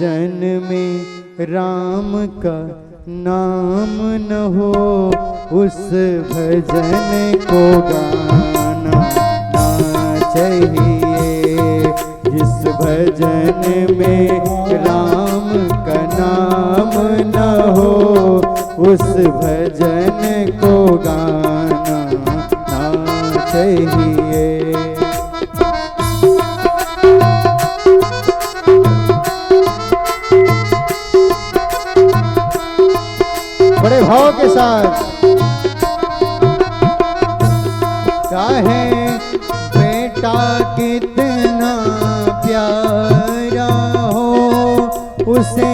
जन में राम का नाम न हो, उस भजन को गाना ना चाहिए। जिस भजन में राम का नाम न हो, उस भजन को गाना ना चाहिए। बड़े भाव के साथ चाहे बेटा कितना प्यारा हो, उसे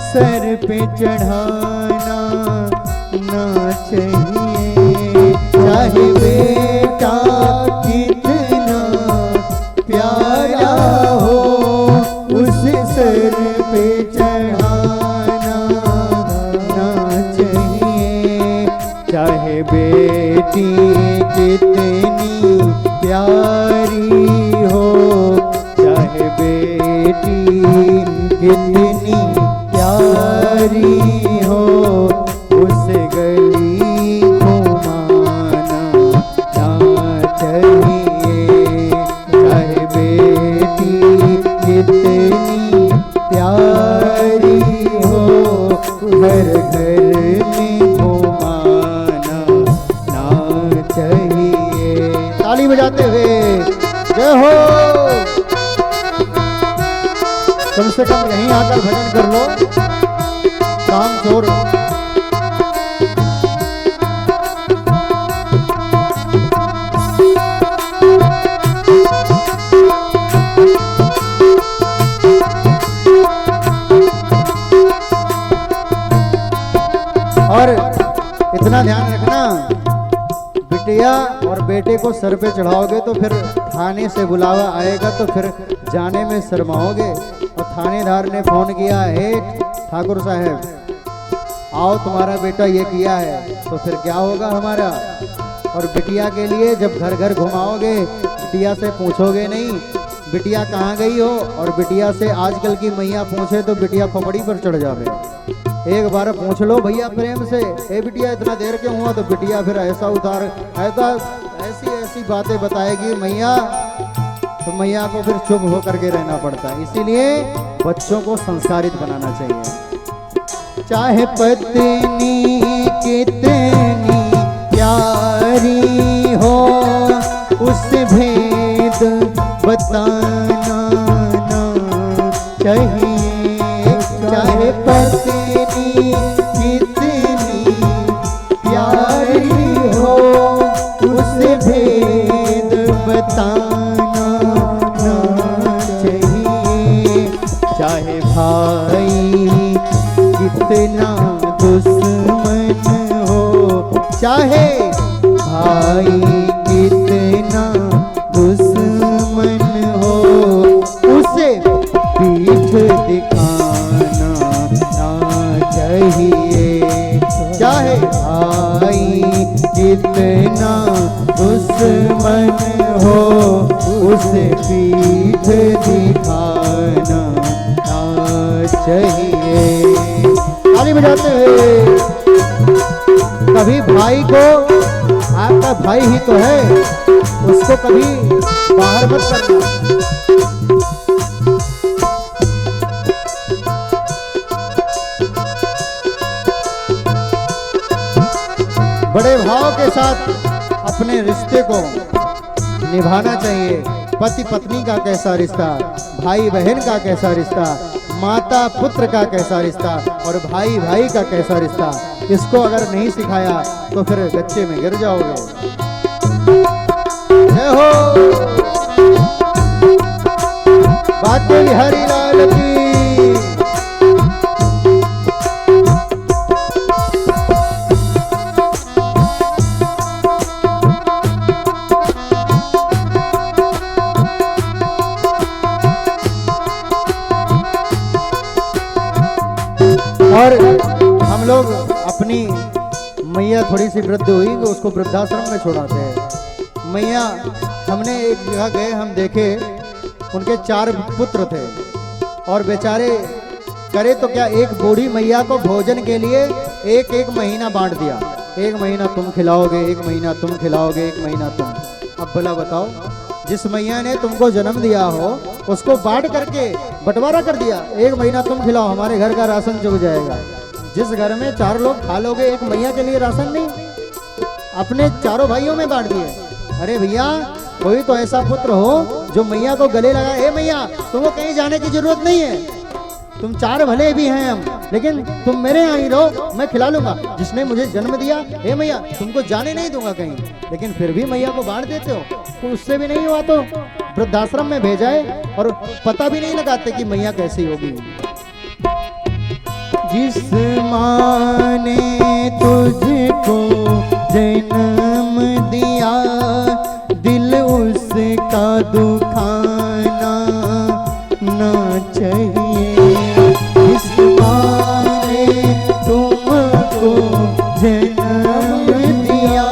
सर पे चढ़ाना ना चाहिए। चाहे बेटा कितना प्यारा हो, उसे सर पे चढ़ाना ना चाहिए। चाहे बेटी कितनी प्यारी हो, चाहे बेटी कितनी प्यारी हो, उसे गली घुमाना ना चाहिए। चाहे बेटी कितनी प्यारी हो, घर घर में घुमाना ना चाहिए। ताली बजाते हुए जय हो। कम से कम यहीं आकर भजन कर लो, काम छोड़। और इतना ध्यान रखना, बिटिया और बेटे को सर पे चढ़ाओगे तो फिर थाने से बुलावा आएगा, तो फिर जाने में शर्माओगे। और थानेदार ने फोन किया, हे ठाकुर साहब आओ तुम्हारा बेटा ये किया है, तो फिर क्या होगा हमारा। और बिटिया के लिए जब घर घर घुमाओगे, बिटिया से पूछोगे नहीं बिटिया कहाँ गई हो, और बिटिया से आजकल की मैया पूछे तो बिटिया खोपड़ी पर चढ़ जावे। एक बार पूछ लो भैया प्रेम से, ए बिटिया इतना देर क्यों हुआ, तो बिटिया फिर ऐसा ऐसी ऐसी बातें बताएगी मैया, तो मैया को फिर चुप होकर के रहना पड़ता है। इसीलिए बच्चों को संस्कारित बनाना चाहिए। चाहे पत्नी कितनी प्यारी हो, उसे भेद बताना ना चाहिए। चाहे पत्नी कितनी प्यारी हो, उसे भेद बताना ना चाहिए। चाहे भाई कितना दुश्मन हो, चाहे भाई कितना दुश्मन हो, उसे पीठ दिखाना ना चाहिए। चाहे भाई कितना दुश्मन हो, उसे पीठ दिखाना ना चाहिए। ताली बजाते हुए कभी भाई को, आपका भाई ही तो है, उसको कभी बाहर मत करना। बड़े भाव के साथ अपने रिश्ते को निभाना चाहिए। पति पत्नी का कैसा रिश्ता, भाई बहन का कैसा रिश्ता, माता पुत्र का कैसा रिश्ता, और भाई भाई का कैसा रिश्ता, इसको अगर नहीं सिखाया तो फिर गच्चे में गिर जाओगे। जय हो। बातें बिहारी लाल की। और हम लोग अपनी मैया थोड़ी सी वृद्ध हुई तो उसको वृद्धाश्रम में छोड़ाते हैं। मैया हमने एक जगह गए, हम देखे उनके 4 पुत्र थे और बेचारे करे तो क्या, एक बूढ़ी मैया को भोजन के लिए एक एक महीना बांट दिया। एक महीना तुम खिलाओगे, एक महीना तुम खिलाओगे, एक महीना तुम। अब भला बताओ, जिस मैया ने तुमको जन्म दिया हो उसको बांट करके बंटवारा कर दिया। एक महीना तुम खिलाओ, हमारे घर का राशन चुक जाएगा। जिस घर में 4 लोग खा लोगे, एक मैया के लिए राशन नहीं, अपने चारों भाइयों में बांट दिए। अरे भैया, कोई तो ऐसा पुत्र हो जो मैया को गले लगा, ए मैया तुमको कहीं जाने की जरूरत नहीं है, तुम 4 भले भी हैं हम, लेकिन तुम मेरे यहाँ ही रहो, मैं खिला लूंगा। जिसने मुझे जन्म दिया, हे मैया तुमको जाने नहीं दूंगा कहीं, लेकिन फिर भी मैया को बांट देते हो। तो उससे भी नहीं हुआ तो वृद्धाश्रम में भेजाए और पता भी नहीं लगाते कि मैया कैसी होगी। जिस माँ ने तुझको जन्म दिया, दिल उसका दुखाना ना चाहिए। जिस माँ ने तुमको जन्म दिया,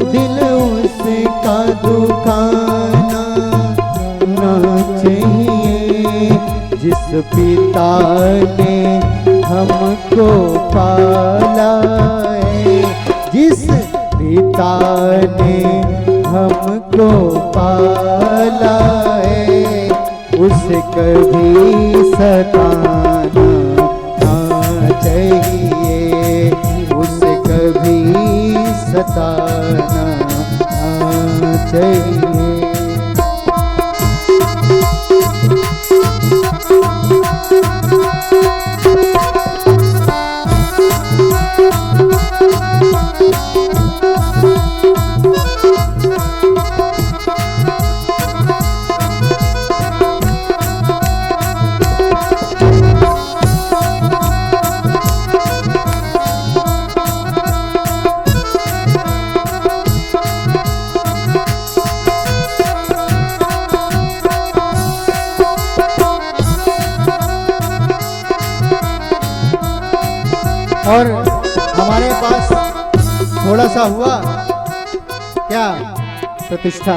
दिल उसका दुखाना ना चाहिए। जिस पिता ने हमको पाला है, जिस पिता ने हमको पाला है, उसे कभी सताना ना चाहिए, उसे कभी सताना ना चाहिए। और हमारे पास थोड़ा सा हुआ क्या, प्रतिष्ठा।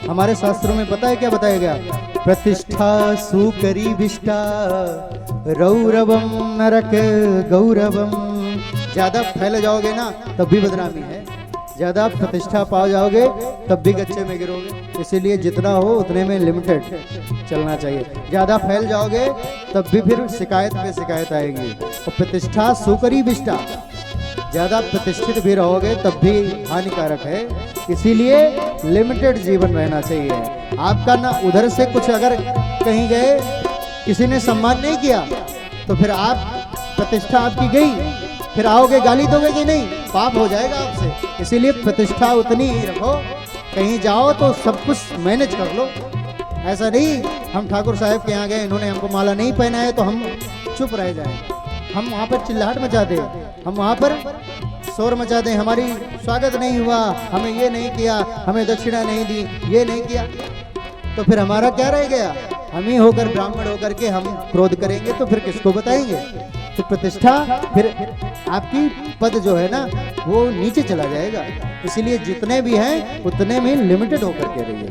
हमारे शास्त्रों में पता है क्या बताया गया, प्रतिष्ठा सुकरी विष्टा रौरवम नरक गौरवम। ज्यादा फैल जाओगे ना तब भी बदनामी है, ज्यादा प्रतिष्ठा पा जाओगे तब भी गच्चे में गिरोगे। इसीलिए जितना हो उतने में लिमिटेड चलना चाहिए। ज्यादा फैल जाओगे तब भी फिर शिकायत पे शिकायत आएगी। और प्रतिष्ठा सुकरी विष्टा, ज्यादा प्रतिष्ठित भी रहोगे तब भी हानिकारक है। इसीलिए लिमिटेड जीवन रहना चाहिए। आपका ना उधर से कुछ अगर कहीं गए, किसी ने सम्मान नहीं किया तो फिर आप प्रतिष्ठा आपकी गई, फिर आओगे गाली दोगे कि नहीं, पाप हो जाएगा आपसे। इसीलिए प्रतिष्ठा उतनी ही रखो, कहीं जाओ तो सब कुछ मैनेज कर लो। ऐसा नहीं हम ठाकुर साहब के यहाँ गए, इन्होंने हमको माला नहीं पहना है तो हम चुप रह जाएं, हम वहाँ पर चिल्लाहट मचा दें, हम वहाँ पर शोर मचा दें, हमारी स्वागत नहीं हुआ, हमें ये नहीं किया, हमें दक्षिणा नहीं दी, ये नहीं किया, तो फिर हमारा क्या रह गया। हम ही होकर ब्राह्मण होकर के हम क्रोध करेंगे तो फिर किसको बताएंगे। तो प्रतिष्ठा फिर आपकी पद जो है ना वो नीचे चला जाएगा। इसलिए जितने भी हैं उतने में लिमिटेड होकर के रहिए।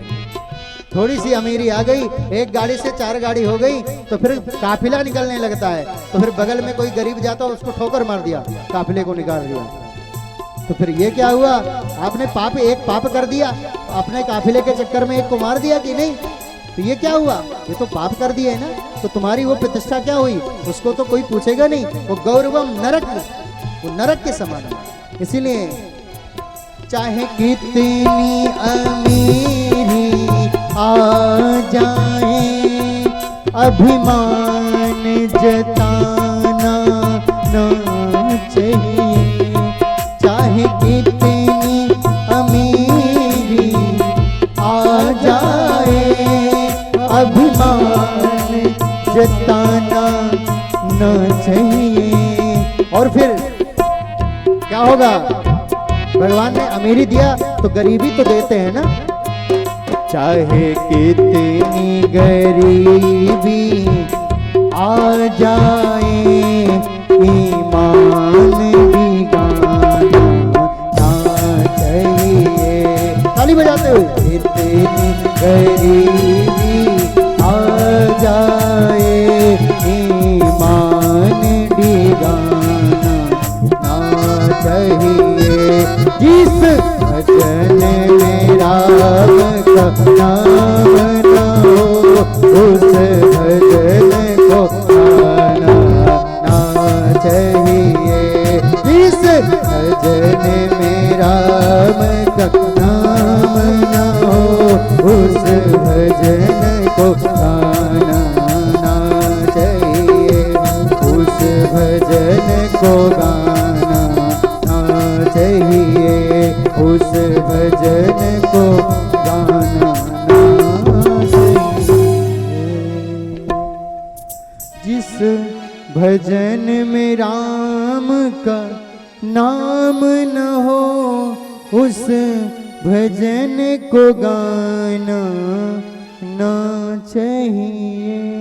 थोड़ी सी अमीरी आ गई, एक गाड़ी से 4 गाड़ी हो गई तो फिर काफिला निकलने लगता है, तो फिर बगल में कोई गरीब जाता है उसको ठोकर मार दिया, काफिले को निकाल दिया, तो फिर ये क्या हुआ, आपने एक पाप कर दिया, अपने काफिले के चक्कर में एक को मार दिया कि नहीं, तो ये क्या हुआ, ये तो पाप कर दिया है ना। तो तुम्हारी वो प्रतिष्ठा क्या हुई, उसको तो कोई पूछेगा नहीं, वो गौरवम नरक, वो नरक के समान है। इसीलिए चाहे कितनी अमीरी आ जाए, अभिमान जताना ना चाहिए। चाहे कितनी अमीरी आ जाए, अभिमान जताना ना चाहिए। और फिर क्या होगा, भगवान ने अमीरी दिया तो गरीबी तो देते हैं ना। चाहे कितनी गरीबी आ जाए, ईमान भी गाना ना चाहिए। ताली बजाते हुए, कितनी गरीबी आ जाए, ईमान चाहिए। जिस भजन में राम का नाम न हो उस भजन को गाना ना चाहिए। जिस भजन में राम का नाम न हो उस भजन को गाना ना चाहिए। उस भजन को गाना ना चाहिए। उस भजन को गाना ना चाहिए। जिस भजन में राम का नाम न हो उस भजन को गाना ना चाहिए।